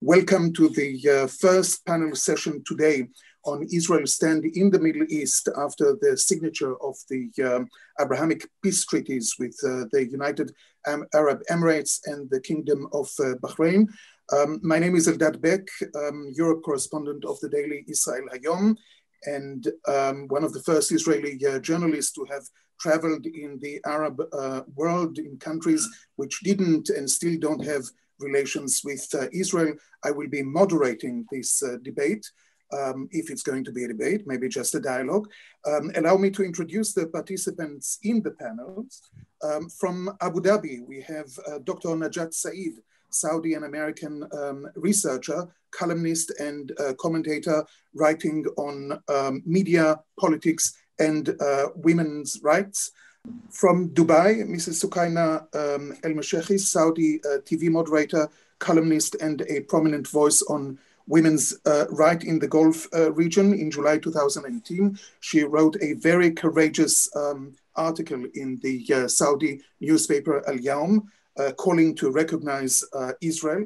Welcome to the first panel session today on Israel's stand in the Middle East after the signature of the Abrahamic peace treaties with the United Arab Emirates and the Kingdom of Bahrain. My name is Eldad Beck, Europe correspondent of the daily Israel, Hayom, and one of the first Israeli journalists to have traveled in the Arab world in countries which didn't and still don't have relations with Israel. I will be moderating this debate, if it's going to be a debate, maybe just a dialogue. Allow me to introduce the participants in the panels. From Abu Dhabi, we have Dr. Najat Saeed, Saudi and American researcher, columnist and commentator writing on media, politics, and women's rights. From Dubai, Mrs. Sukaina El-Mashekhi, Saudi TV moderator, columnist, and a prominent voice on women's right in the Gulf region. In July 2018, she wrote a very courageous article in the Saudi newspaper Al-Yawm, calling to recognize Israel.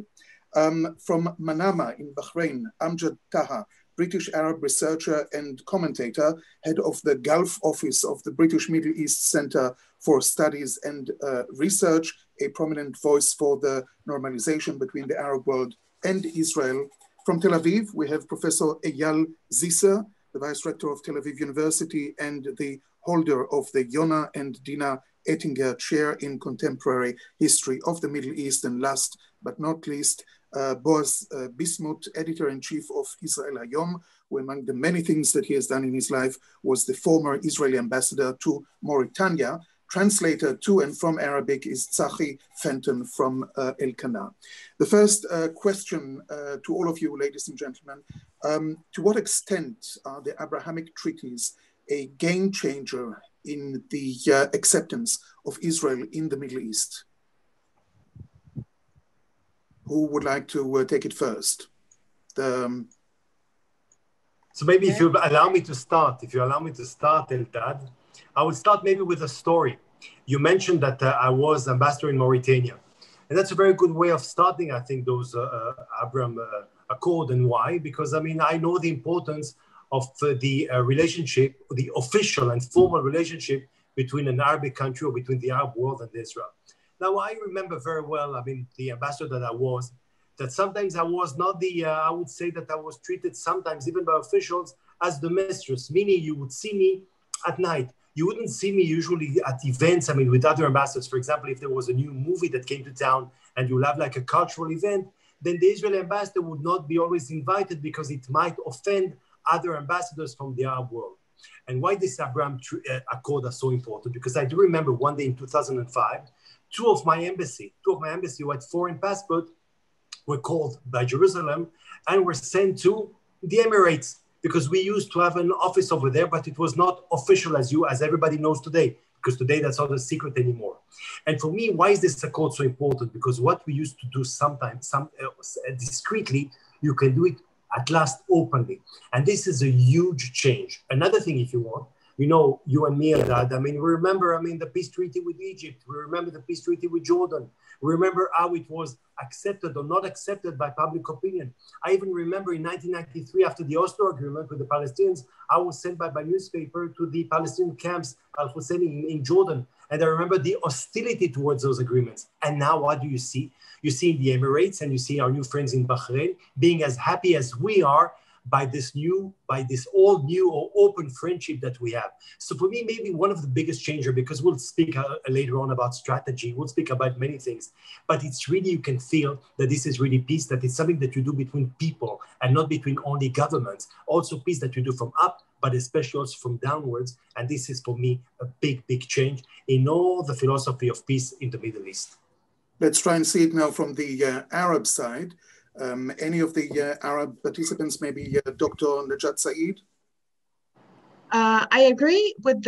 From Manama in Bahrain, Amjad Taha, British Arab researcher and commentator, head of the Gulf office of the British Middle East Center for Studies and Research, a prominent voice for the normalization between the Arab world and Israel. From Tel Aviv, we have Professor Eyal Zisser, the Vice Rector of Tel Aviv University and the holder of the Yona and Dina Ettinger Chair in Contemporary History of the Middle East. And last but not least, Boaz Bismuth, editor-in-chief of Israel, היום, who among the many things that he has done in his life was the former Israeli ambassador to Mauritania. Translator to and from Arabic is Tzachi Fenton from Elkanah. The first question to all of you, ladies and gentlemen, to what extent are the Abrahamic treaties a game changer in the acceptance of Israel in the Middle East? Who would like to take it first? So maybe if you allow me to start, Eldad, I would start maybe with a story. You mentioned that I was ambassador in Mauritania. And that's a very good way of starting, I think, those Abraham Accord. And why? Because, I mean, I know the importance of the relationship, the official and formal relationship between an Arabic country or between the Arab world and Israel. Now, I remember very well, I mean, the ambassador that I was, that sometimes I was not the, I would say that I was treated sometimes, even by officials, as the mistress, meaning you would see me at night. You wouldn't see me usually at events, I mean, with other ambassadors. For example, if there was a new movie that came to town and you'll have like a cultural event, then the Israeli ambassador would not be always invited because it might offend other ambassadors from the Arab world. And why this Abraham Accord is so important? Because I do remember one day in 2005, two of my embassy who had foreign passport were called by Jerusalem and were sent to the Emirates because we used to have an office over there, but it was not official as everybody knows today, because today that's not a secret anymore. And for me, why is this accord so important? Because what we used to do sometimes, discreetly, you can do it at last openly. And this is a huge change. Another thing, if you want, you know, you and me, Eldad, I mean, we remember, the peace treaty with Egypt. We remember the peace treaty with Jordan. We remember how it was accepted or not accepted by public opinion. I even remember in 1993, after the Oslo agreement with the Palestinians, I was sent by my newspaper to the Palestinian camps, Al-Husseini in Jordan. And I remember the hostility towards those agreements. And now what do you see? You see in the Emirates and you see our new friends in Bahrain being as happy as we are by this all new or open friendship that we have. So for me, maybe one of the biggest changes, because we'll speak later on about strategy, we'll speak about many things, but it's really, you can feel that this is really peace, that it's something that you do between people and not between only governments. Also peace that you do from up, but especially also from downwards. And this is for me a big, big change in all the philosophy of peace in the Middle East. Let's try and see it now from the Arab side. Any of the Arab participants, maybe Dr. Najat Saeed? I agree with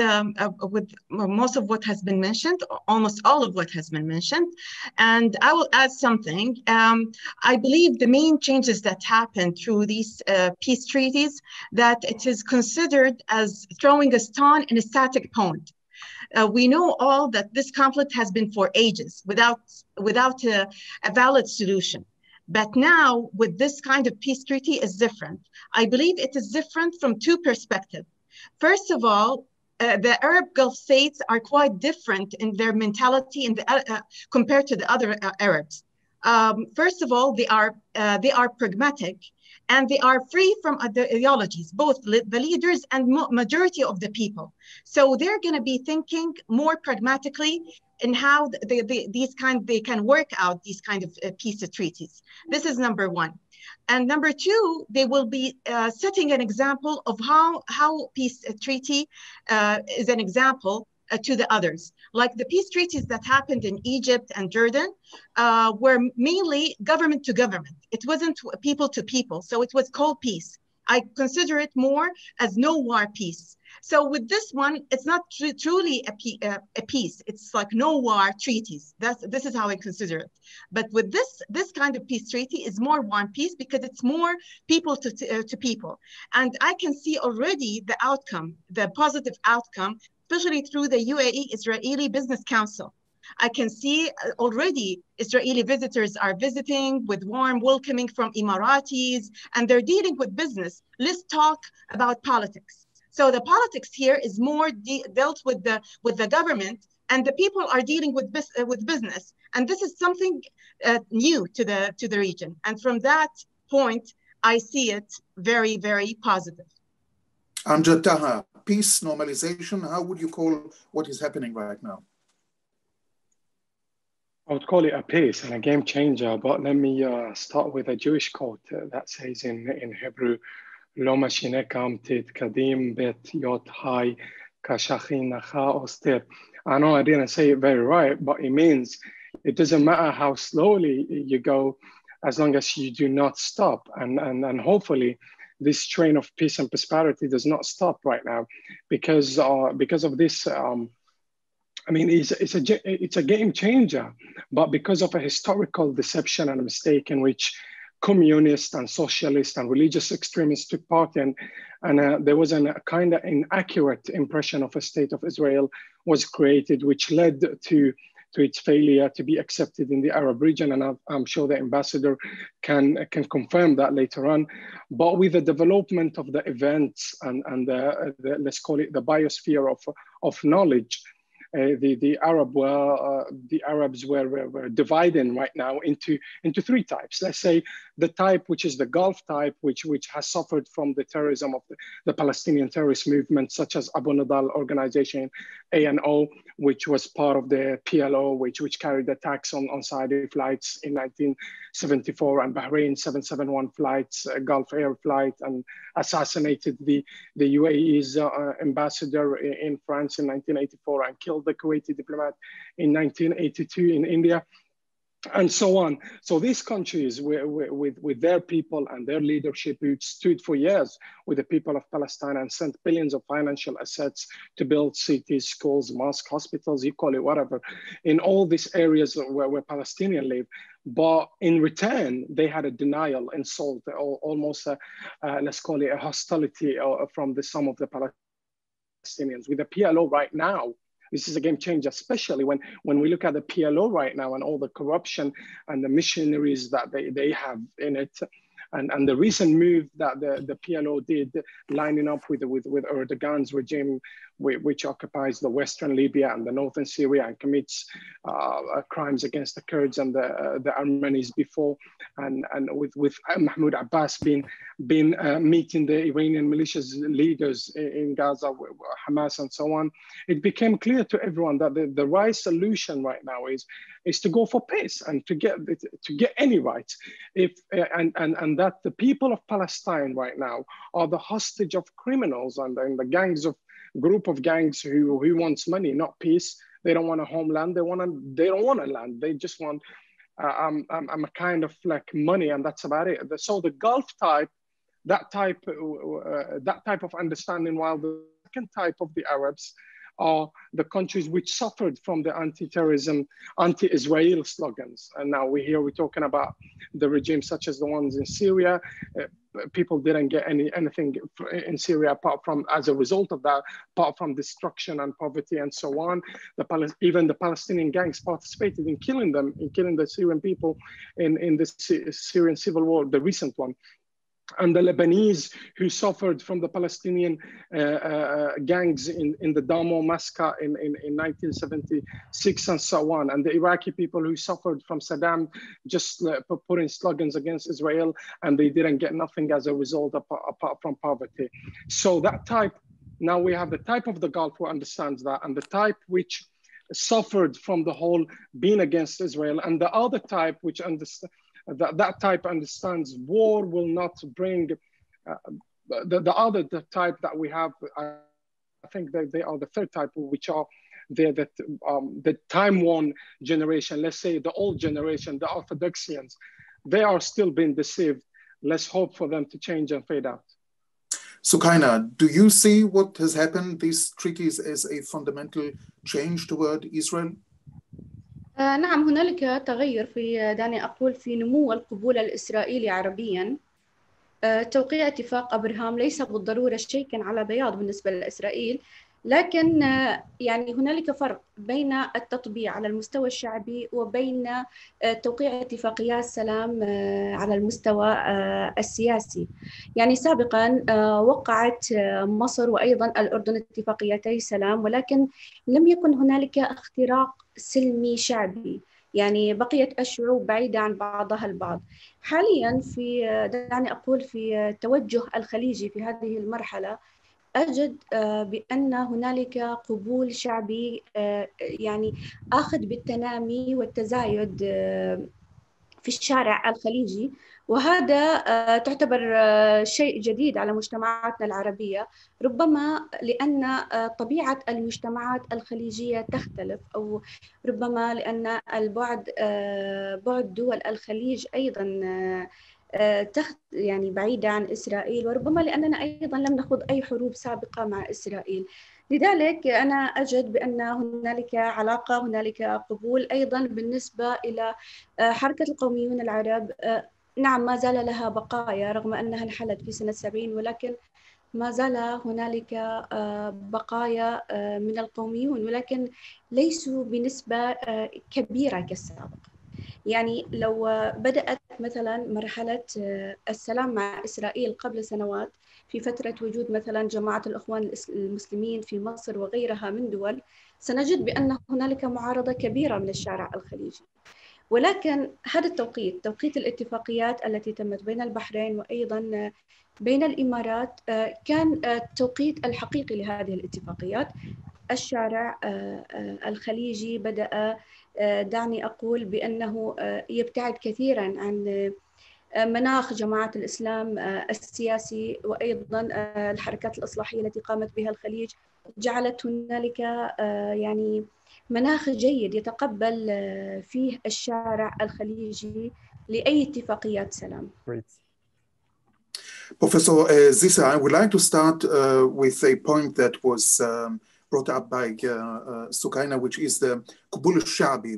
most of what has been mentioned, almost all of what has been mentioned. And I will add something. I believe the main changes that happened through these peace treaties, that it is considered as throwing a stone in a static pond. We know all that this conflict has been for ages without a valid solution. But now with this kind of peace treaty is different. I believe it is different from two perspectives. First of all, the Arab Gulf states are quite different in their mentality compared to the other Arabs. First of all, they are pragmatic, and they are free from ideologies, both the leaders and majority of the people. So they're going to be thinking more pragmatically in how they can work out these kind of peace treaties. This is number one. And number two, they will be setting an example of how peace treaty is an example to the others. Like the peace treaties that happened in Egypt and Jordan were mainly government to government. It wasn't people to people. So it was called peace. I consider it more as no war peace. So with this one, it's not truly a peace. It's like no war treaties. This is how I consider it. But with this kind of peace treaty is more war peace because it's more people to people. And I can see already the outcome, the positive outcome, especially through the UAE Israeli Business Council. I can see already Israeli visitors are visiting with warm welcoming from Emiratis, and they're dealing with business. Let's talk about politics. So the politics here is more dealt with the government, and the people are dealing with business. And this is something new to the region. And from that point, I see it very, very positive. Amjad Taha, peace, normalization, how would you call what is happening right now? I would call it a peace and a game changer, but let me start with a Jewish quote that says in Hebrew, Lo mashineka amtit kadim bet yot hai kashachin nacha oster. I know I didn't say it very right, but it means it doesn't matter how slowly you go, as long as you do not stop. And hopefully this train of peace and prosperity does not stop right now because of this. I mean, it's a game changer, but because of a historical deception and a mistake in which communists and socialists and religious extremists took part in, and there was a kind of inaccurate impression of a state of Israel was created, which led to its failure to be accepted in the Arab region. And I'm sure the ambassador can confirm that later on. But with the development of the events and the let's call it the biosphere of knowledge, the Arabs were dividing right now into three types. Let's say the type which is the Gulf type, which has suffered from the terrorism of the Palestinian terrorist movement, such as Abu Nidal organization, ANO, which was part of the PLO, which carried attacks on Saudi flights in 1974 and Bahrain 771 flights, Gulf Air flight, and assassinated the UAE's ambassador in France in 1984 and killed the Kuwaiti diplomat in 1982 in India, and so on. So these countries with their people and their leadership who stood for years with the people of Palestine and sent billions of financial assets to build cities, schools, mosques, hospitals, you call it whatever, in all these areas where Palestinians live. But in return, they had a denial, insult, or almost let's call it a hostility from some of the Palestinians. With the PLO right now, this is a game changer, especially when we look at the PLO right now and all the corruption and the missionaries that they have in it. And the recent move that the PLO did, lining up with Erdogan's regime, which occupies the Western Libya and the Northern Syria and commits crimes against the Kurds and the Armenians before, and with Mahmoud Abbas being meeting the Iranian militias leaders in Gaza, Hamas and so on, it became clear to everyone that the right solution right now is to go for peace and to get any rights. And that the people of Palestine right now are the hostage of criminals and the group of gangs who wants money, not peace. They don't want a homeland. They don't want a land. They just want a kind of like money, and that's about it. So the Gulf type, that type of understanding, while the second type of the Arabs are the countries which suffered from the anti-terrorism, anti-Israel slogans. And now we're talking about the regimes such as the ones in Syria. People didn't get anything in Syria apart from, as a result of that, apart from destruction and poverty and so on. Even the Palestinian gangs participated in killing the Syrian people in the Syrian civil war, the recent one. And the Lebanese who suffered from the Palestinian gangs in the Damo massacre in 1976 and so on. And the Iraqi people who suffered from Saddam just putting slogans against Israel, and they didn't get nothing as a result apart from poverty. So that type, now we have the type of the Gulf who understands that, and the type which suffered from the whole being against Israel, and the other type which understands that type understands war will not bring the type that we have. I think that they are the third type, which are the time-worn generation, let's say the old generation, the Orthodoxians. They are still being deceived. Let's hope for them to change and fade out. Sukaina, do you see what has happened, these treaties, as a fundamental change toward Israel? نعم، هنالك تغير في دعني أقول في نمو القبول الإسرائيلي عربياً. توقيع اتفاق أبراهام ليس بالضرورة شيئاً على بياض بالنسبة لإسرائيل، لكن يعني هنالك فرق بين التطبيع على المستوى الشعبي وبين توقيع اتفاقيات سلام على المستوى السياسي. يعني سابقاً وقعت مصر وأيضاً الأردن اتفاقيتي سلام، ولكن لم يكن هنالك اختراق سلمي شعبي، يعني بقيت الشعوب بعيدة عن بعضها البعض. حالياً في دعني أقول في التوجه الخليجي في هذه المرحلة أجد بأن هنالك قبول شعبي يعني آخذ بالتنامي والتزايد في الشارع الخليجي، وهذا تعتبر شيء جديد على مجتمعاتنا العربية، ربما لأن طبيعة المجتمعات الخليجية تختلف، أو ربما لأن بعد دول الخليج أيضاً يعني بعيدة عن إسرائيل، وربما لأننا أيضاً لم نخوض أي حروب سابقة مع إسرائيل. لذلك أنا أجد بأن هنالك علاقة، هنالك قبول أيضاً بالنسبة إلى حركة القوميون العرب. نعم، ما زال لها بقايا رغم أنها انحلت في سنة 70، ولكن ما زال هنالك بقايا من القوميون، ولكن ليسوا بنسبة كبيرة كالسابق. يعني لو بدأت مثلا مرحلة السلام مع إسرائيل قبل سنوات في فترة وجود مثلا جماعة الإخوان المسلمين في مصر وغيرها من دول، سنجد بأن هنالك معارضة كبيرة من الشارع الخليجي. ولكن هذا توقيت الاتفاقيات التي تمت بين البحرين وأيضا بين الإمارات كان التوقيت الحقيقي لهذه الاتفاقيات. الشارع الخليجي بدأ دعني أقول بأنه يبتعد كثيراً عن مناخ جماعة الإسلام السياسي، وأيضاً الحركات الإصلاحية التي قامت بها الخليج جعلت هنالك يعني مناخ جيد يتقبل فيه الشارع الخليجي لأي اتفاقيات سلام. Professor Zisa, I would like to start with a point that was brought up by Sukaina, which is the Qubul al-Shabi,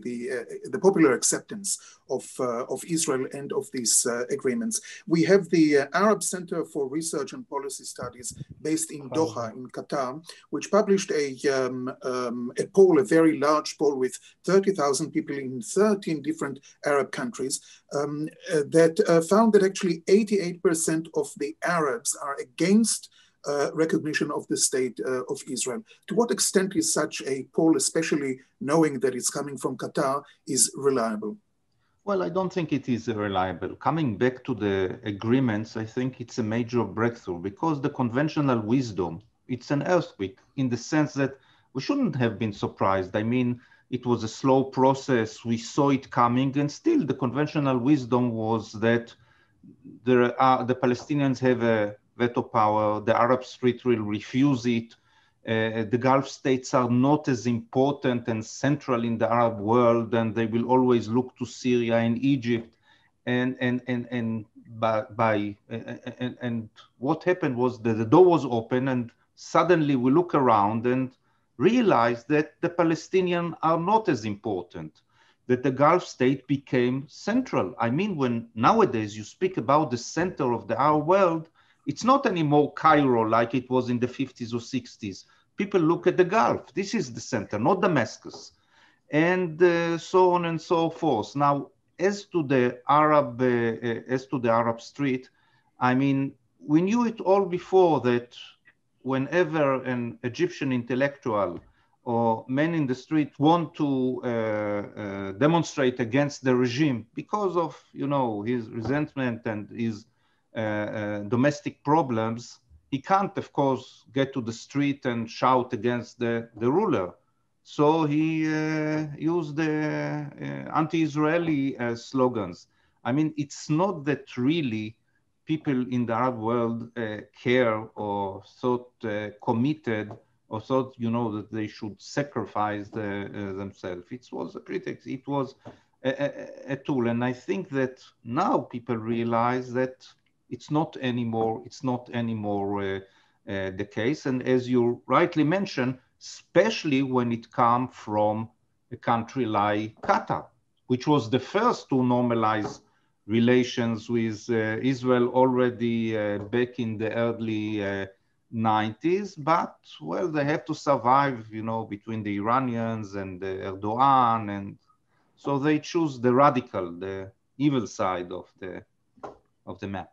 the popular acceptance of Israel and of these agreements. We have the Arab Center for Research and Policy Studies based in Doha, in Qatar, which published a poll, a very large poll with 30,000 people in 13 different Arab countries, that found that actually 88% of the Arabs are against recognition of the state of Israel. To what extent is such a poll, especially knowing that it's coming from Qatar, is reliable? Well, I don't think it is reliable. Coming back to the agreements, I think it's a major breakthrough because the conventional wisdom, it's an earthquake in the sense that we shouldn't have been surprised. I mean, it was a slow process. We saw it coming, and still the conventional wisdom was that the Palestinians have a veto power, the Arab Street will refuse it, the Gulf states are not as important and central in the Arab world, and they will always look to Syria and Egypt. And what happened was that the door was open, and suddenly we look around and realized that the Palestinians are not as important, that the Gulf state became central. I mean, when nowadays you speak about the center of the Arab world, it's not anymore Cairo like it was in the 50s or 60s. People look at the Gulf. This is the center, not Damascus. And so on and so forth. Now, as to the Arab street, I mean, we knew it all before that whenever an Egyptian intellectual or men in the street want to demonstrate against the regime because of, you know, his resentment and his domestic problems, he can't, of course, get to the street and shout against the ruler. So he used the anti-Israeli slogans. I mean, it's not that really people in the Arab world care or thought committed or thought, you know, that they should sacrifice themselves. It was a pretext. It was a tool. And I think that now people realize that it's not anymore the case. And as you rightly mentioned, especially when it comes from a country like Qatar, which was the first to normalize relations with Israel already back in the early 90s. But, well, they have to survive, you know, between the Iranians and Erdogan. And so they choose the radical, the evil side of the map.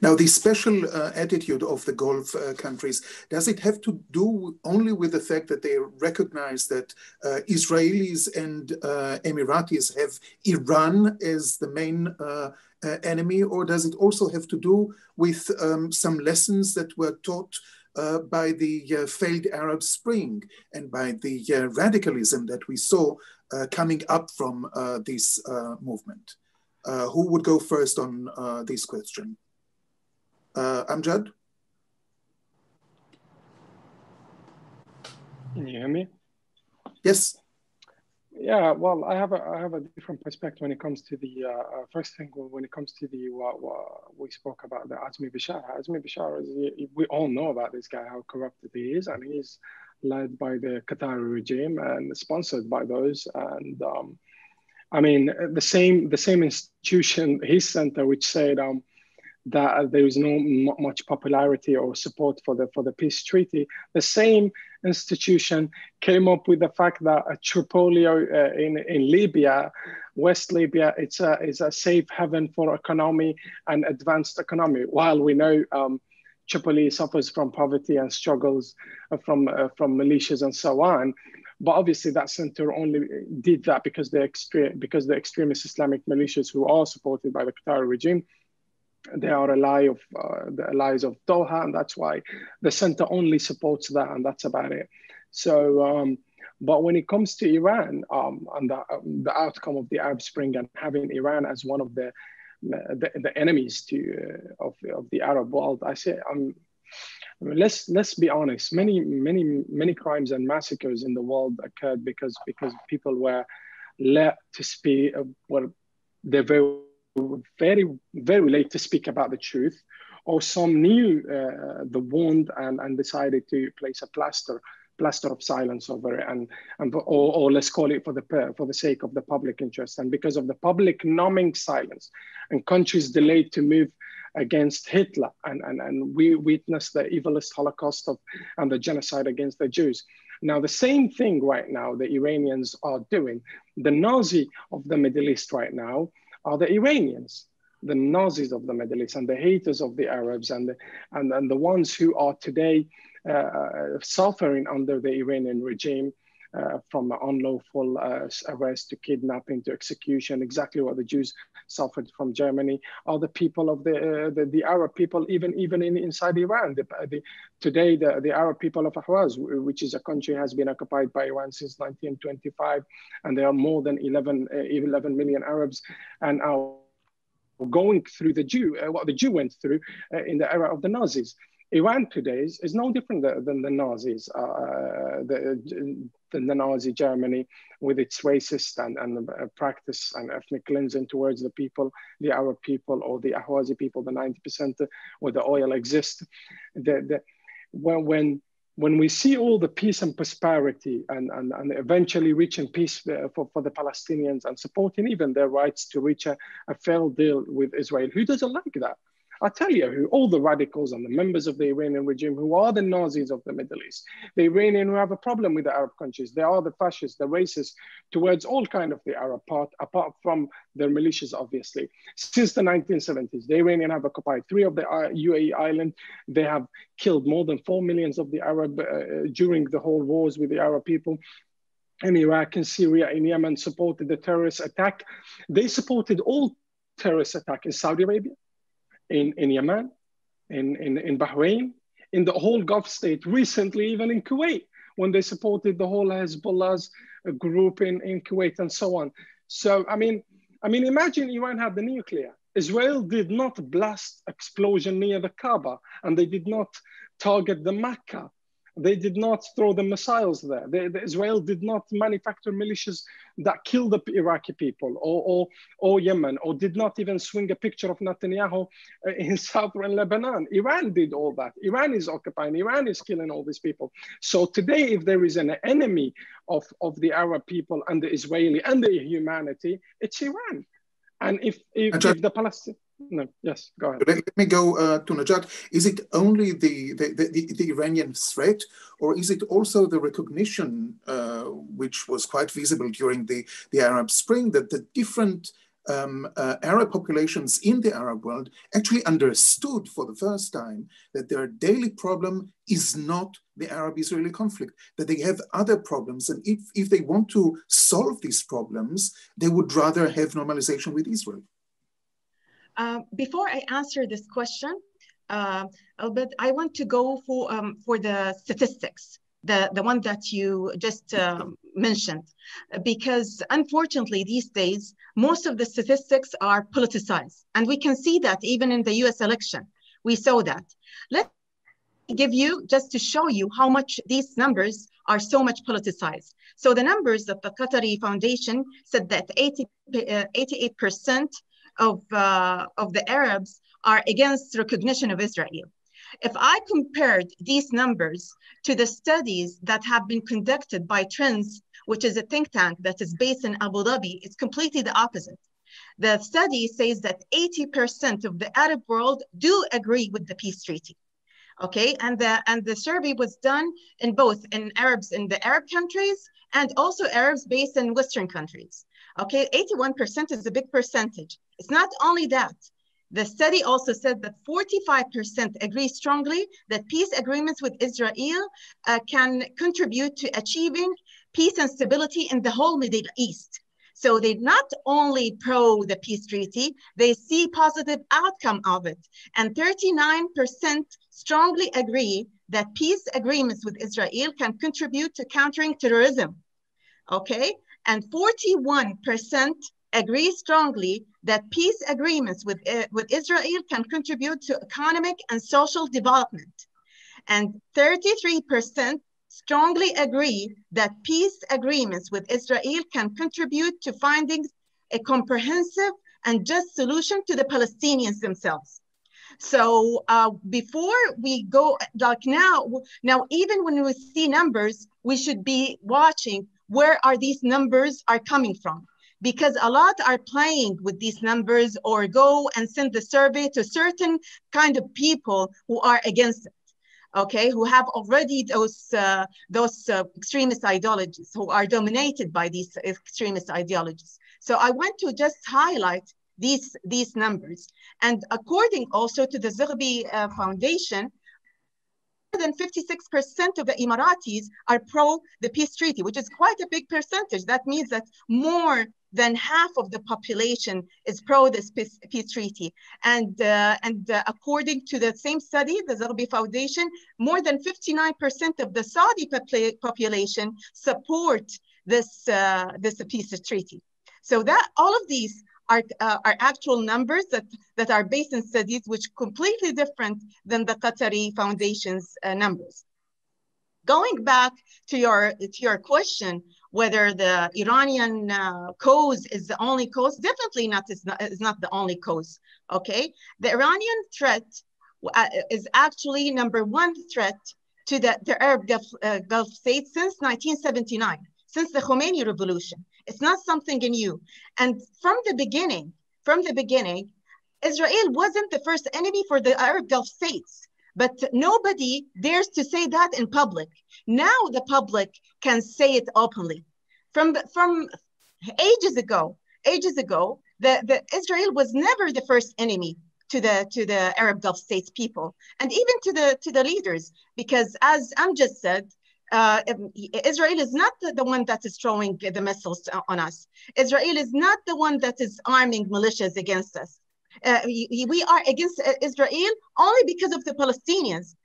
Now, the special attitude of the Gulf countries, does it have to do only with the fact that they recognize that Israelis and Emiratis have Iran as the main enemy, or does it also have to do with some lessons that were taught by the failed Arab Spring and by the radicalism that we saw coming up from this movement? Who would go first on this question? Amjad? Can you hear me? Yes. Yeah, well, I have a different perspective when it comes to the first thing. When it comes to the what we spoke about, the Azmi Bashar. Azmi Bashar is, we all know about this guy, how corrupted he is, and he's led by the Qatari regime and sponsored by those. And I mean, the same institution, his center, which said that there is not much popularity or support for the peace treaty. The same institution came up with the fact that Tripoli in Libya, West Libya, is a safe haven for economy and advanced economy. While we know Tripoli suffers from poverty and struggles from militias and so on, but obviously that center only did that because the extremist Islamic militias who are supported by the Qatari regime, they are the allies of Doha, and that's why the center only supports that, and that's about it. So, but when it comes to Iran and the outcome of the Arab Spring and having Iran as one of the enemies of the Arab world, I say, let's be honest. Many crimes and massacres in the world occurred because people were let to speak. They're very late to speak about the truth, or some knew the wound and decided to place a plaster of silence over it, or let's call it for the sake of the public interest. And because of the public numbing silence and countries delayed to move against Hitler, and we witnessed the evilest Holocaust and the genocide against the Jews. Now, the same thing right now the Iranians are doing. The Nazi of the Middle East right now are the Iranians, the Nazis of the Middle East, and the haters of the Arabs, and the ones who are today suffering under the Iranian regime, from unlawful arrest to kidnapping to execution, exactly what the Jews suffered from Germany, are the people of the Arab people, even inside Iran. Today, the Arab people of Ahwaz, which is a country, has been occupied by Iran since 1925, and there are more than 11 million Arabs, and are going through what the Jew went through in the era of the Nazis. Iran today is no different than the Nazis, the Nazi Germany, with its racist and practice and ethnic cleansing towards the people, the Arab people, or the Ahwazi people, the 90% where the oil exists. When when we see all the peace and prosperity and eventually reaching peace for the Palestinians and supporting even their rights to reach a fair deal with Israel, who doesn't like that? I tell you who, all the radicals and the members of the Iranian regime who are the Nazis of the Middle East, the Iranian who have a problem with the Arab countries. They are the fascists, the racists towards all kind of the Arab part, apart from their militias, obviously. Since the 1970s, the Iranian have occupied 3 of the UAE islands. They have killed more than 4 million of the Arab during the whole wars with the Arab people. In Iraq, in Syria, in Yemen, supported the terrorist attack. They supported all terrorist attack in Saudi Arabia, in Yemen, in Bahrain, in the whole Gulf state, recently even in Kuwait, when they supported the whole Hezbollah's group in Kuwait and so on. So, I mean, imagine Iran had the nuclear. Israel did not blast explosion near the Kaaba, and they did not target the Mecca. They did not throw the missiles there. Israel did not manufacture militias that killed the Iraqi people or Yemen, or did not even swing a picture of Netanyahu in southern Lebanon. Iran did all that. Iran is occupying, Iran is killing all these people. So today, if there is an enemy of the Arab people and the Israeli and the humanity, it's Iran. And if the Palestinians... No, yes, go ahead. Let me go to Najat. Is it only the Iranian threat, or is it also the recognition, which was quite visible during the Arab Spring, that the different Arab populations in the Arab world actually understood for the first time that their daily problem is not the Arab-Israeli conflict, that they have other problems, and if they want to solve these problems, they would rather have normalization with Israel? Before I answer this question, Albert, I want to go for the statistics, the one that you just mentioned, because unfortunately these days, most of the statistics are politicized. And we can see that even in the US election, we saw that. Let me give you, just to show you how much these numbers are so much politicized. So the numbers that the Qatari Foundation said that 88% of the Arabs are against recognition of Israel. If I compared these numbers to the studies that have been conducted by Trends, which is a think tank that is based in Abu Dhabi, it's completely the opposite. The study says that 80% of the Arab world do agree with the peace treaty. Okay, and the survey was done in both Arabs in the Arab countries and also Arabs based in Western countries. Okay, 81% is a big percentage. It's not only that. The study also said that 45% agree strongly that peace agreements with Israel can contribute to achieving peace and stability in the whole Middle East. So they not only pro the peace treaty, they see positive outcome of it. And 39% strongly agree that peace agreements with Israel can contribute to countering terrorism. Okay, and 41% agree strongly that peace agreements with Israel can contribute to economic and social development. And 33% strongly agree that peace agreements with Israel can contribute to finding a comprehensive and just solution to the Palestinians themselves. So before we go, like now even when we see numbers, we should be watching where are these numbers are coming from, because a lot are playing with these numbers or go and send the survey to certain kind of people who are against it, okay, who have already those extremist ideologies, who are dominated by these extremist ideologies. So I want to just highlight these numbers. And according also to the Zirbi Foundation, more than 56% of the Emiratis are pro the peace treaty, which is quite a big percentage. That means that more than half of the population is pro this peace treaty. And according to the same study, the Zirbi Foundation, more than 59% of the Saudi population support this peace treaty. So that all of these are actual numbers that are based in studies which are completely different than the Qatari Foundation's numbers. Going back to your question, whether the Iranian cause is the only cause, definitely not is not the only cause, okay? The Iranian threat is actually number one threat to the Arab Gulf states since 1979, since the Khomeini revolution. It's not something new. And from the beginning, Israel wasn't the first enemy for the Arab Gulf states, but nobody dares to say that in public. Now the public can say it openly. From ages ago, the Israel was never the first enemy to the Arab Gulf states people, and even to the leaders, because as Amjad said, Israel is not the one that is throwing the missiles on us. Israel is not the one that is arming militias against us. We are against Israel only because of the Palestinians.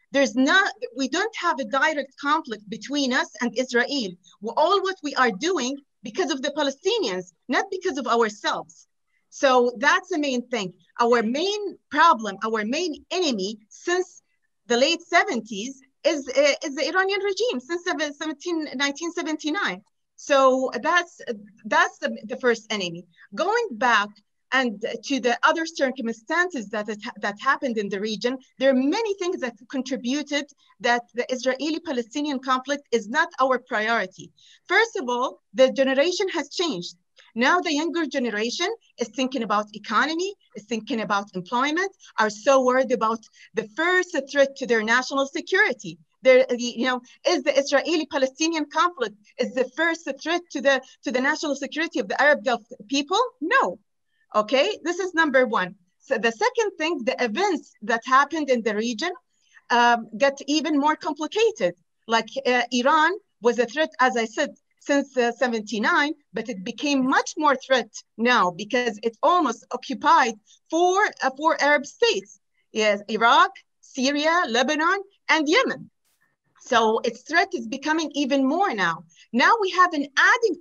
We don't have a direct conflict between us and Israel. All what we are doing because of the Palestinians, not because of ourselves. So that's the main thing. Our main problem, our main enemy since the late 70s is the Iranian regime since 1979. So that's the first enemy. Going back and to the other circumstances that happened in the region, there are many things that contributed that the Israeli-Palestinian conflict is not our priority. First of all, the generation has changed. Now the younger generation is thinking about economy, is thinking about employment, are so worried about the first threat to their national security. Is the Israeli-Palestinian conflict is the first threat to the national security of the Arab Gulf people? No. Okay, this is number one. So the second thing, the events that happened in the region got even more complicated. Like Iran was a threat, as I said, since 79, but it became much more threat now because it almost occupied four Arab states. Yes, Iraq, Syria, Lebanon, and Yemen. So its threat is becoming even more now. Now we have an adding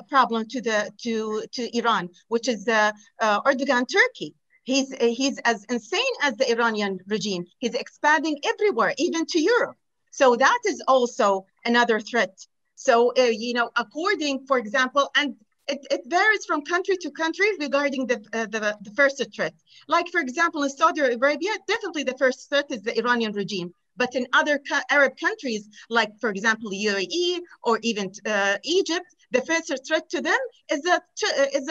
problem to Iran, which is Erdogan Turkey. He's as insane as the Iranian regime. He's expanding everywhere, even to Europe. So that is also another threat. So, according, for example, and it varies from country to country regarding the first threat. Like, for example, in Saudi Arabia, definitely the first threat is the Iranian regime. But in other Arab countries, like, for example, UAE or even Egypt, the first threat to them is the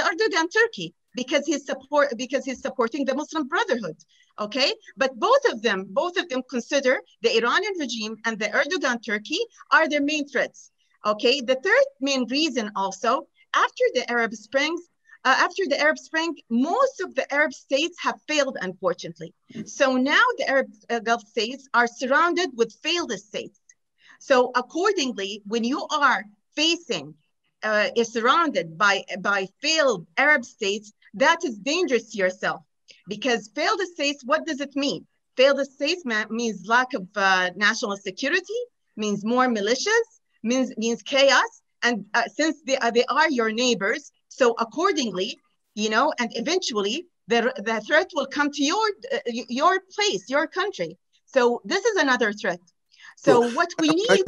Erdogan Turkey because he's supporting the Muslim Brotherhood. Okay, but both of them consider the Iranian regime and the Erdogan Turkey are their main threats. Okay, the third main reason also, after the Arab Spring, most of the Arab states have failed, unfortunately. So now the Arab Gulf states are surrounded with failed states. So accordingly, when you are is surrounded by failed Arab states, that is dangerous to yourself. Because failed states, what does it mean? Failed states means lack of national security, means more militias, means chaos. And since they are your neighbors, so accordingly, and eventually the threat will come to your place, your country. So this is another threat. So what we need...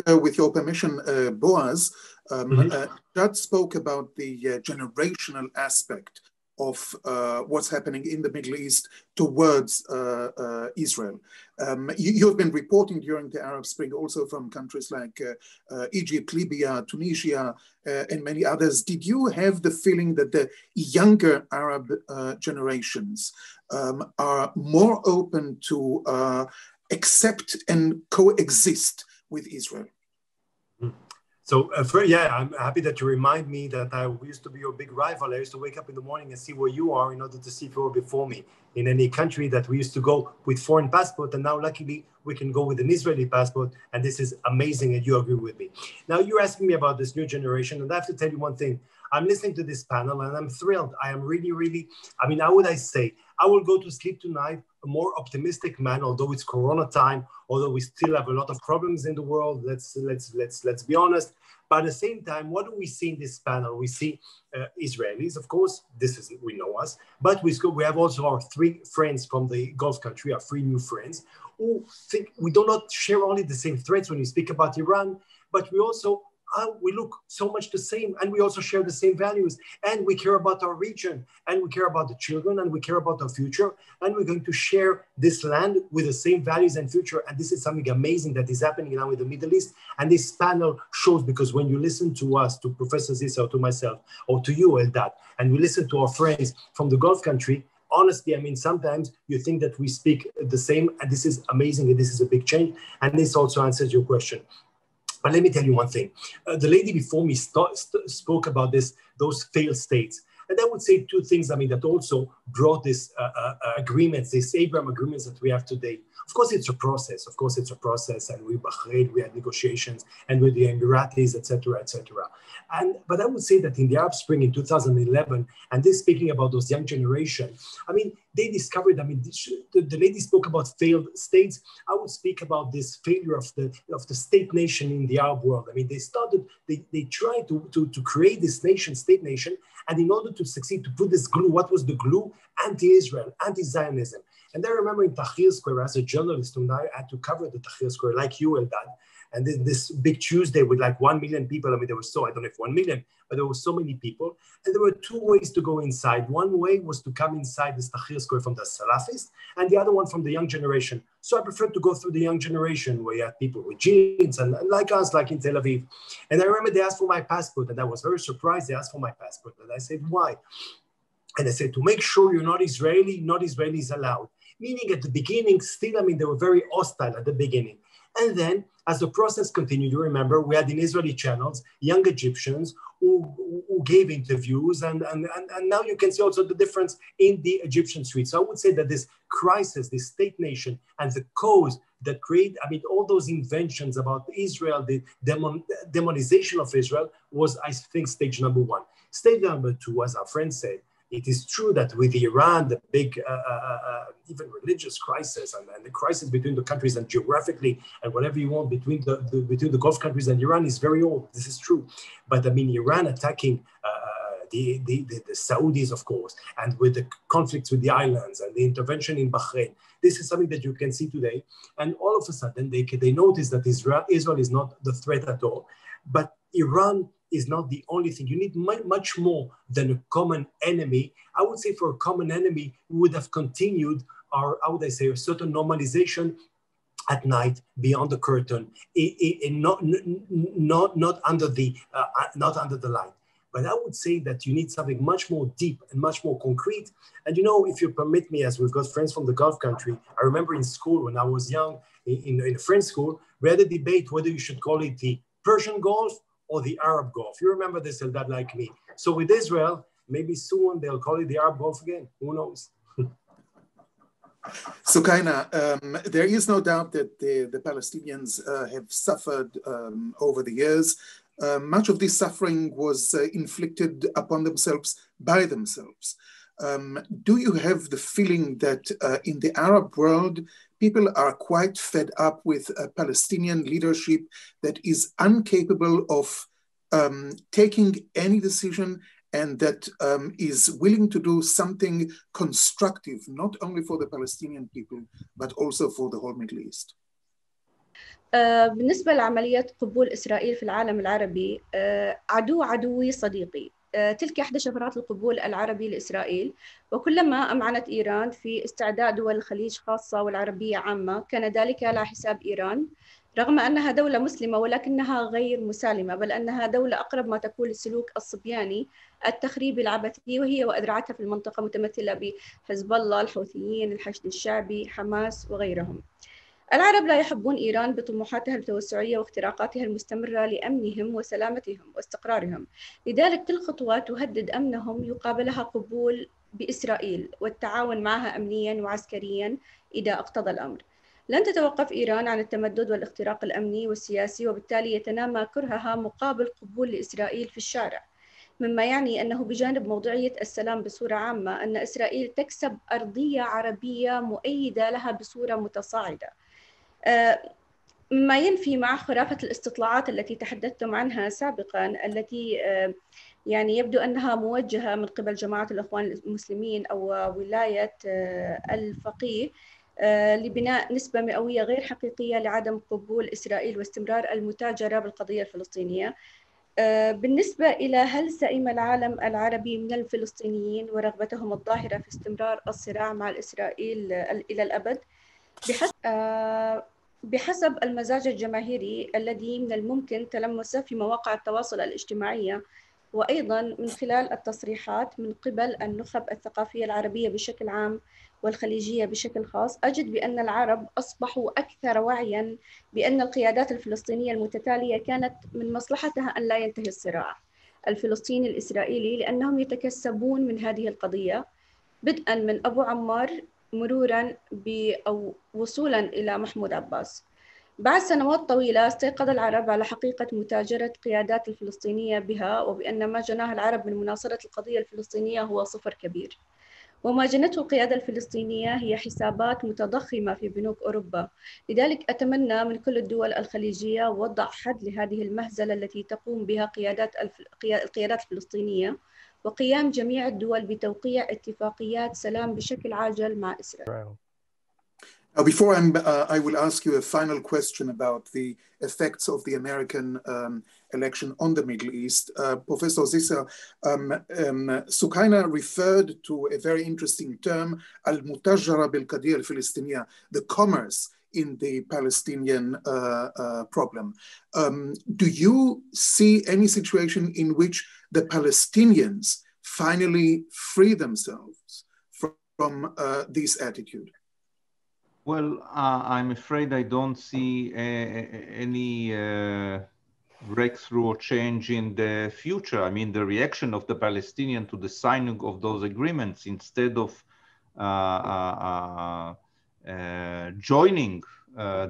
With your permission, Boaz, Jad spoke about the generational aspect of what's happening in the Middle East towards Israel. You have been reporting during the Arab Spring also from countries like Egypt, Libya, Tunisia, and many others. Did you have the feeling that the younger Arab generations are more open to accept and coexist with Israel? So I'm happy that you remind me that I used to be your big rival. I used to wake up in the morning and see where you are in order to see if you were before me in any country that we used to go with foreign passport. And now luckily we can go with an Israeli passport. And this is amazing. And you agree with me. Now you're asking me about this new generation. And I have to tell you one thing. I'm listening to this panel and I'm thrilled. I am really, how would I say? I will go to sleep tonight a more optimistic man, although it's Corona time, although we still have a lot of problems in the world. Let's be honest. But at the same time, what do we see in this panel? We see Israelis, of course. We know us, but we have also our three friends from the Gulf country, our three new friends, who think we do not share only the same threats when we speak about Iran, but we also we look so much the same, and we also share the same values, and we care about our region, and we care about the children, and we care about our future, and we're going to share this land with the same values and future. And this is something amazing that is happening now in the Middle East. And this panel shows, because when you listen to us, to Professor Zissa, or to myself, or to you, Eldad, and we listen to our friends from the Gulf country, honestly, I mean, sometimes you think that we speak the same, and this is amazing, and this is a big change, and this also answers your question. But let me tell you one thing. The lady before me spoke about those failed states. And I would say two things, I mean, that also brought this agreements, these Abraham agreements that we have today. Of course, it's a process. Of course, it's a process. And with Bahrain, we had negotiations, and with the Emiratis, et cetera, et cetera. But I would say that in the Arab Spring in 2011, and this speaking about those young generation, I mean, they discovered, I mean, the lady spoke about failed states. I would speak about this failure of the state nation in the Arab world. I mean, they tried to create this nation, state nation, and in order to succeed, to put this glue, what was the glue? Anti-Israel, anti-Zionism. And I remember in Tahrir Square, as a journalist, when I had to cover the Tahrir Square, like you, Eldad, and then this big Tuesday with like 1 million people. I mean, there was I don't know if 1 million, but there were so many people. And there were two ways to go inside. One way was to come inside this Tahrir Square from the Salafists, and the other one from the young generation. So I preferred to go through the young generation, where you had people with jeans and like us, like in Tel Aviv. And I remember they asked for my passport, and I was very surprised they asked for my passport. And I said, why? And I said, to make sure you're not Israeli, not Israelis allowed. Meaning at the beginning, still, I mean, they were very hostile at the beginning. And then, as the process continued, you remember, we had in Israeli channels, young Egyptians who gave interviews, and now you can see also the difference in the Egyptian streets. So I would say that this crisis, this state nation, and the cause that create, I mean, all those inventions about Israel, the demonization of Israel was, I think, stage number one. Stage number two, as our friend said, it is true that with Iran, the big, even religious crisis and the crisis between the countries and geographically and whatever you want between the Gulf countries and Iran is very old. This is true. But I mean, Iran attacking the Saudis, of course, and with the conflicts with the islands and the intervention in Bahrain, this is something that you can see today. And all of a sudden, they notice that Israel is not the threat at all. But Iran is not the only thing. You need much more than a common enemy. I would say for a common enemy, we would have continued our, how would I say, a certain normalization at night beyond the curtain, not under the light. But I would say that you need something much more deep and much more concrete. And you know, if you permit me, as we've got friends from the Gulf country, I remember in school when I was young, in a French school, we had a debate whether you should call it the Persian Gulf or the Arab Gulf. You remember this, Eldad, like me. So with Israel, maybe soon they'll call it the Arab Gulf again. Who knows? So, Kaina, there is no doubt that the Palestinians have suffered over the years. Much of this suffering was inflicted upon themselves by themselves. Do you have the feeling that in the Arab world, people are quite fed up with a Palestinian leadership that is incapable of taking any decision and that is willing to do something constructive, not only for the Palestinian people, but also for the whole Middle East? بالنسبة لعمليات قبول إسرائيل في العالم العربي، عدوي صديقي. تلك إحدى شفرات القبول العربي لإسرائيل، وكلما أمعنت إيران في استعداد دول الخليج خاصة والعربية عامة كان ذلك على حساب إيران، رغم أنها دولة مسلمة ولكنها غير مسالمة، بل أنها دولة أقرب ما تكون للسلوك الصبياني التخريبي العبثي، وهي وأذرعتها في المنطقة متمثلة بحزب الله، الحوثيين، الحشد الشعبي، حماس وغيرهم. العرب لا يحبون إيران بطموحاتها التوسعية واختراقاتها المستمرة لأمنهم وسلامتهم واستقرارهم، لذلك كل خطوة تهدد أمنهم يقابلها قبول بإسرائيل والتعاون معها أمنياً وعسكرياً إذا اقتضى الأمر. لن تتوقف إيران عن التمدد والاختراق الأمني والسياسي، وبالتالي يتنامى كرهها مقابل قبول لإسرائيل في الشارع، مما يعني أنه بجانب موضوعية السلام بصورة عامة أن إسرائيل تكسب أرضية عربية مؤيدة لها بصورة متصاعدة، ما ينفي مع خرافة الاستطلاعات التي تحدثتم عنها سابقاً، التي يعني يبدو أنها موجهة من قبل جماعة الإخوان المسلمين أو ولاية الفقيه لبناء نسبة مئوية غير حقيقية لعدم قبول إسرائيل واستمرار المتاجرة بالقضية الفلسطينية. بالنسبة إلى هل سئم العالم العربي من الفلسطينيين ورغبتهم الظاهرة في استمرار الصراع مع إسرائيل إلى الأبد؟ بحسب المزاج الجماهيري الذي من الممكن تلمسه في مواقع التواصل الاجتماعي وأيضا من خلال التصريحات من قبل النخب الثقافية العربية بشكل عام والخليجية بشكل خاص، أجد بأن العرب أصبحوا أكثر وعياً بأن القيادات الفلسطينية المتتالية كانت من مصلحتها أن لا ينتهي الصراع الفلسطيني الإسرائيلي، لأنهم يتكسبون من هذه القضية بدءاً من أبو عمار مروراً أو وصولاً إلى محمود عباس. بعد سنوات طويلة استيقظ العرب على حقيقة متاجرة قيادات الفلسطينية بها، وبأن ما جناه العرب من مناصرة القضية الفلسطينية هو صفر كبير، وما جنته القيادة الفلسطينية هي حسابات متضخمة في بنوك أوروبا. لذلك أتمنى من كل الدول الخليجية وضع حد لهذه المهزلة التي تقوم بها القيادات الفلسطينية، وقيام جميع الدول بتوقيع اتفاقيات سلام بشكل عاجل مع إسرائيل. Before I will ask you a final question about the effects of the American election on the Middle East. Professor Zisser, Sukaina referred to a very interesting term, al-mutajara bil-qadiyya al-Filistiniya, the commerce in the Palestinian problem. Do you see any situation in which the Palestinians finally free themselves from this attitude? Well, I'm afraid I don't see any breakthrough or change in the future. I mean, the reaction of the Palestinians to the signing of those agreements, instead of joining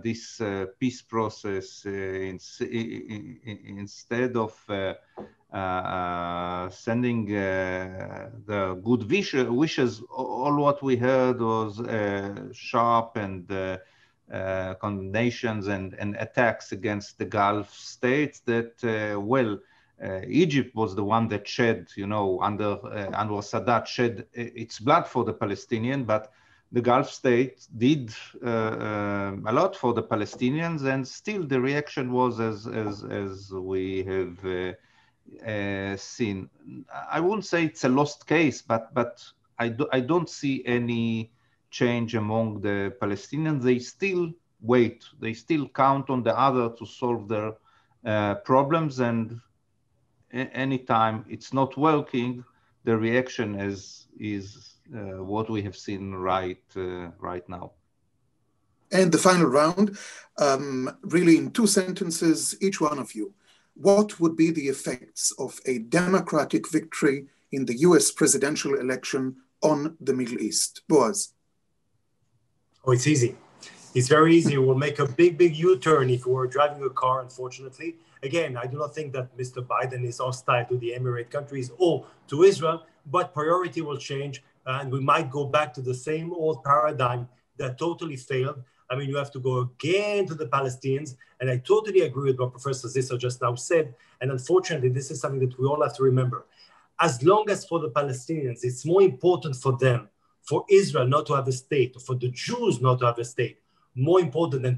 this peace process, instead of sending the good wishes, all what we heard was sharp and condemnations and attacks against the Gulf states that, Egypt was the one that shed, under Anwar Sadat shed its blood for the Palestinian, but the Gulf states did a lot for the Palestinians, and still the reaction was as we have seen. I wouldn't say it's a lost case, but I don't see any change among the Palestinians. They still wait. They still count on the other to solve their problems, and anytime it's not working, the reaction is what we have seen right now. And the final round, really in 2 sentences, each one of you. What would be the effects of a democratic victory in the US presidential election on the Middle East? Boaz. Oh, it's easy. It's very easy. We'll make a big U-turn if we're driving a car, unfortunately. Again, I do not think that Mr. Biden is hostile to the Emirate countries or to Israel, but priority will change, and we might go back to the same old paradigm that totally failed. I mean, you have to go again to the Palestinians, and I totally agree with what Professor Zisser just now said, and unfortunately, this is something that we all have to remember. As long as for the Palestinians, it's more important for them, for Israel not to have a state, or for the Jews not to have a state, more important than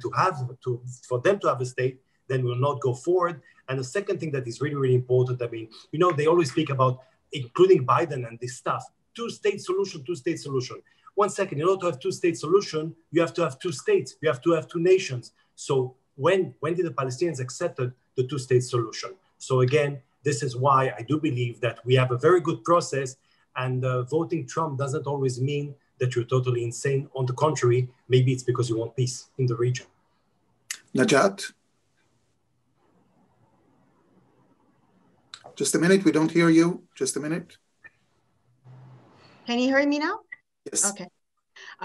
for them to have a state, then we'll not go forward. And the second thing that is really important, I mean, they always speak about, including Biden and this stuff, two-state solution. 1 second, in order to have two-state solution, you have to have 2 states. You have to have 2 nations. So when did the Palestinians accept the two-state solution? So again, this is why I do believe that we have a very good process, and voting Trump doesn't always mean that you're totally insane. On the contrary, maybe it's because you want peace in the region. Najat? Just a minute, we don't hear you. Just a minute. Can you hear me now? Yes.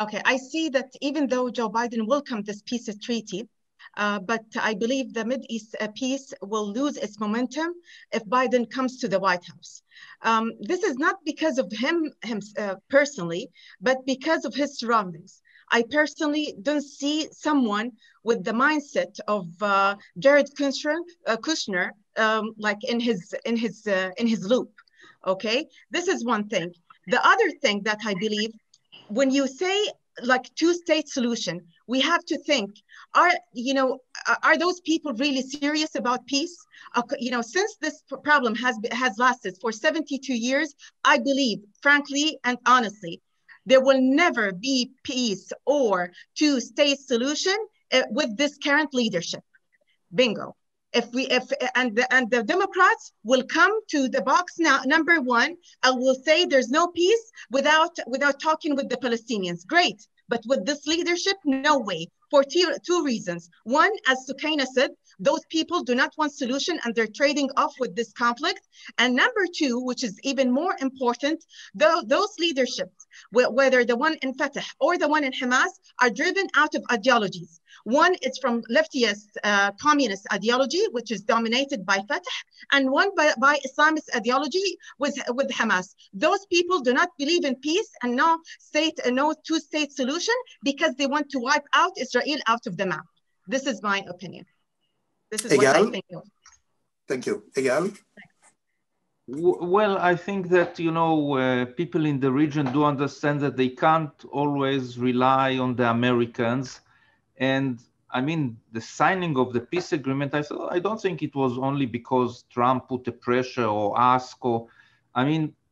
Okay. I see that even though Joe Biden welcomed this peace treaty, but I believe the Mideast peace will lose its momentum if Biden comes to the White House. This is not because of him personally, but because of his surroundings. I personally don't see someone with the mindset of Jared Kushner, like in his loop. Okay, this is one thing. The other thing that I believe, when you say like two-state solution, we have to think, are those people really serious about peace? Since this problem has lasted for 72 years, I believe, frankly and honestly, there will never be peace or two-state solution with this current leadership. Bingo. And the Democrats will come to the box now, number one, and will say there's no peace without talking with the Palestinians. Great. But with this leadership, no way, for two reasons. One, as Sukaina said, those people do not want solution and they're trading off with this conflict. And number two, which is even more important, those leaderships, whether the one in Fatah or the one in Hamas, are driven out of ideologies. One is from leftist communist ideology, which is dominated by Fatah, and one by Islamist ideology with Hamas. Those people do not believe in peace and no two-state solution because they want to wipe out Israel out of the map. This is my opinion. This is what I think. Thank you. Eyal? Well, I think that, people in the region do understand that they can't always rely on the Americans. And I mean, the signing of the peace agreement, I don't think it was only because Trump put the pressure or asked,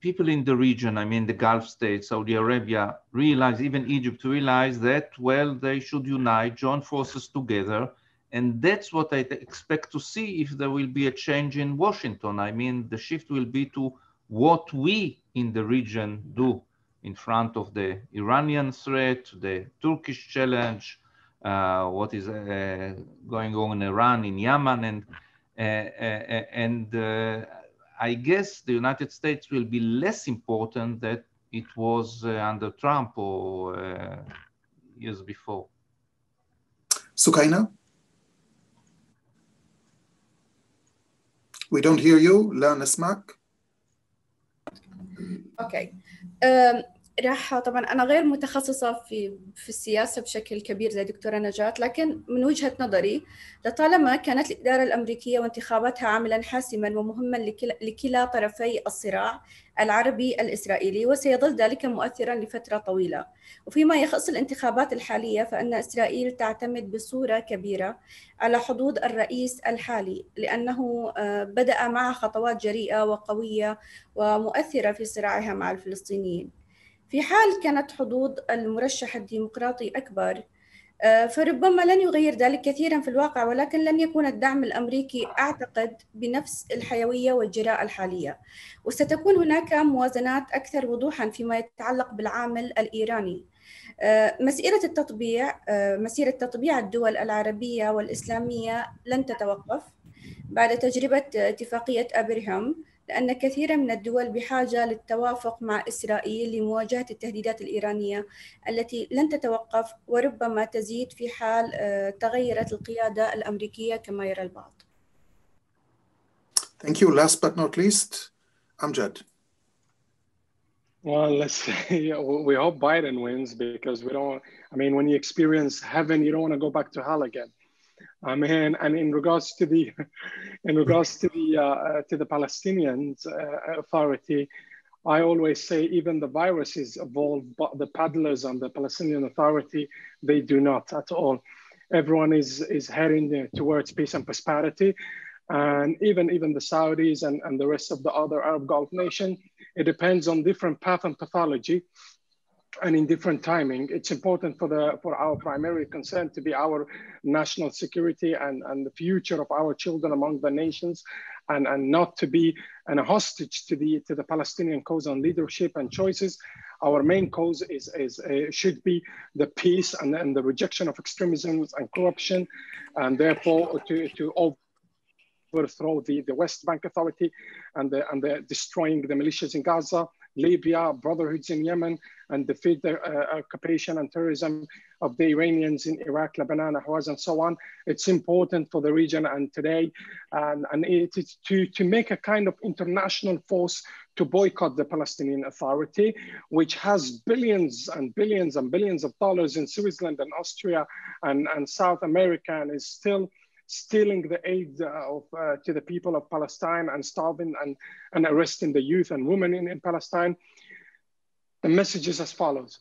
people in the region, the Gulf states, Saudi Arabia, realized, even Egypt realized that, well, they should unite, join forces together. And that's what I expect to see if there will be a change in Washington. The shift will be to what we in the region do in front of the Iranian threat, the Turkish challenge, what is going on in Iran, in Yemen, and I guess the United States will be less important than it was under Trump or years before. Sukaina? We don't hear you. لا نسمعك. اوكي. طبعا انا غير متخصصه في السياسه بشكل كبير زي دكتوره نجاة، لكن من وجهه نظري لطالما كانت الاداره الامريكيه وانتخاباتها عاملا حاسما ومهما لكلا طرفي الصراع العربي الاسرائيلي، وسيظل ذلك مؤثرا لفتره طويله. وفيما يخص الانتخابات الحاليه فان اسرائيل تعتمد بصوره كبيره على حظوظ الرئيس الحالي، لانه بدأ مع خطوات جريئه وقويه ومؤثره في صراعها مع الفلسطينيين. في حال كانت حظوظ المرشح الديمقراطي أكبر فربما لن يغير ذلك كثيرا في الواقع، ولكن لن يكون الدعم الأمريكي أعتقد بنفس الحيوية والجراءة الحالية، وستكون هناك موازنات أكثر وضوحا فيما يتعلق بالعامل الإيراني. مسيرة تطبيع الدول العربية والإسلامية لن تتوقف بعد تجربة اتفاقية أبرهام، لأن كثيرا من الدول بحاجة للتوافق مع إسرائيل لمواجهة التهديدات الإيرانية التي لن تتوقف وربما تزيد في حال تغيرت القيادة الأمريكية كما يرى البعض. Thank you. Last but not least, Amjad. Well, let's say we hope Biden wins because we don't. When you experience heaven, you don't want to go back to hell again. And in regards to the Palestinian Authority, I always say even the viruses evolved, but the paddlers on the Palestinian Authority, they do not at all. Everyone is heading towards peace and prosperity, and even the Saudis and the rest of the other Arab Gulf nation, it depends on different path and pathology. And in different timing, it's important for our primary concern to be our national security and the future of our children among the nations, and not to be a hostage to the Palestinian cause on leadership and choices. Our main cause should be the peace and the rejection of extremism and corruption, and therefore to overthrow the West Bank Authority and the destroying the militias in Gaza, Libya, brotherhoods in Yemen, and defeat the occupation and terrorism of the Iranians in Iraq, Lebanon, Ahwaz, and so on. It's important for the region and today, and it is to make a kind of international force to boycott the Palestinian Authority, which has billions and billions and billions of dollars in Switzerland and Austria and South America, and is still stealing the aid to the people of Palestine and starving and arresting the youth and women in Palestine. The message is as follows.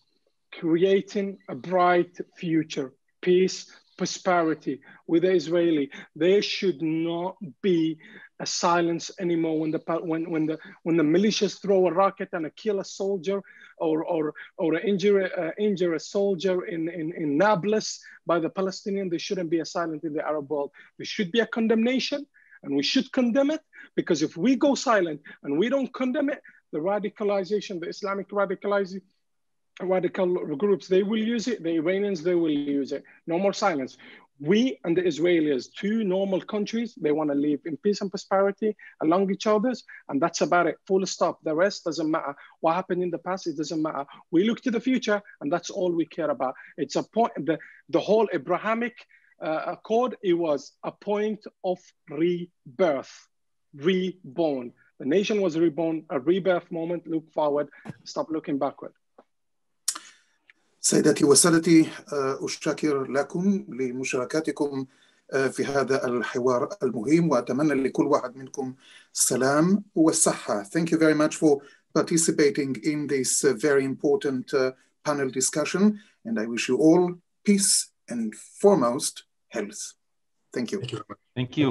creating a bright future, peace, prosperity with the Israeli. There should not be a silence anymore when the militias throw a rocket and kill a soldier or injure a soldier in Nablus by the Palestinian. There shouldn't be a silence in the Arab world. There should be a condemnation, and we should condemn it, because if we go silent and we don't condemn it, the radicalization, the Islamic radical groups, they will use it. The Iranians, they will use it. No more silence. We and the Israelis, two normal countries, they want to live in peace and prosperity along each other's, and that's about it. Full stop. The rest doesn't matter. What happened in the past, it doesn't matter. We look to the future, and that's all we care about. It's a point. The whole Abrahamic Accord, it was a point of rebirth, reborn. The nation was reborn, a rebirth moment. Look forward, stop looking backward. سيداتي وسادتي، أشكر لكم لمشاركتكم في هذا الحوار المهم، وأتمنى لكل واحد منكم السلام والصحة. Thank you very much for participating in this very important panel discussion, and I wish you all peace and foremost health. Thank you. Thank you.